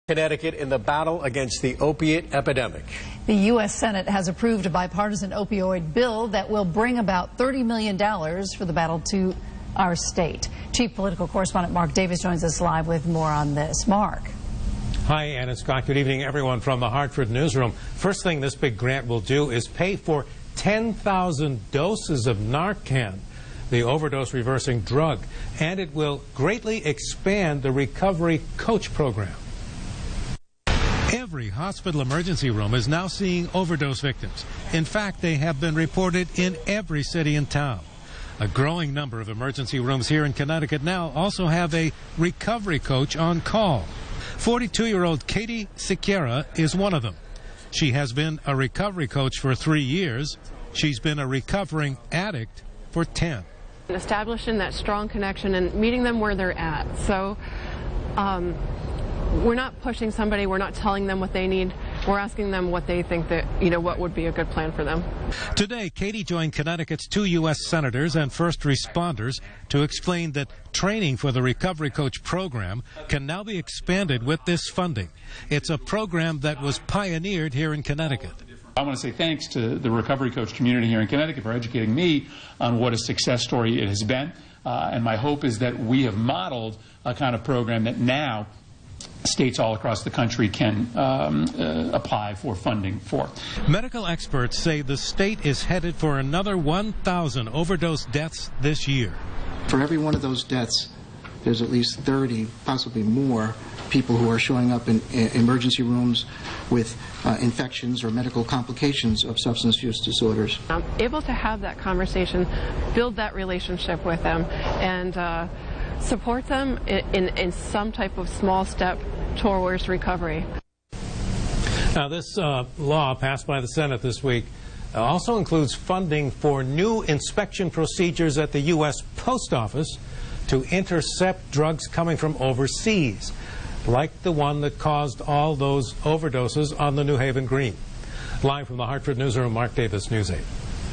Connecticut in the battle against the opiate epidemic. The U.S. Senate has approved a bipartisan opioid bill that will bring about $30 million for the battle to our state. Chief Political Correspondent Mark Davis joins us live with more on this. Mark. Hi, Anna Scott. Good evening, everyone from the Hartford newsroom. First thing this big grant will do is pay for 10,000 doses of Narcan, the overdose reversing drug, and it will greatly expand the recovery coach program. Every hospital emergency room is now seeing overdose victims. In fact, they have been reported in every city and town. A growing number of emergency rooms here in Connecticut now also have a recovery coach on call. 42-year-old Katie Siqueira is one of them. She has been a recovery coach for 3 years. She's been a recovering addict for 10. Establishing that strong connection and meeting them where they're at. So we're not pushing somebody, we're not telling them what they need, we're asking them what they think that, what would be a good plan for them. Today, Katie joined Connecticut's 2 U.S. senators and first responders to explain that training for the Recovery Coach program can now be expanded with this funding. It's a program that was pioneered here in Connecticut. I want to say thanks to the Recovery Coach community here in Connecticut for educating me on what a success story it has been. And my hope is that we have modeled a kind of program that now states all across the country can apply for funding for. Medical experts say the state is headed for another 1,000 overdose deaths this year. For every one of those deaths, there's at least 30, possibly more, people who are showing up in emergency rooms with infections or medical complications of substance use disorders. I'm able to have that conversation, build that relationship with them, and support them in some type of small step towards recovery. Now, this law passed by the Senate this week also includes funding for new inspection procedures at the U.S. Post Office to intercept drugs coming from overseas, like the one that caused all those overdoses on the New Haven Green. Live from the Hartford newsroom, Mark Davis, News 8.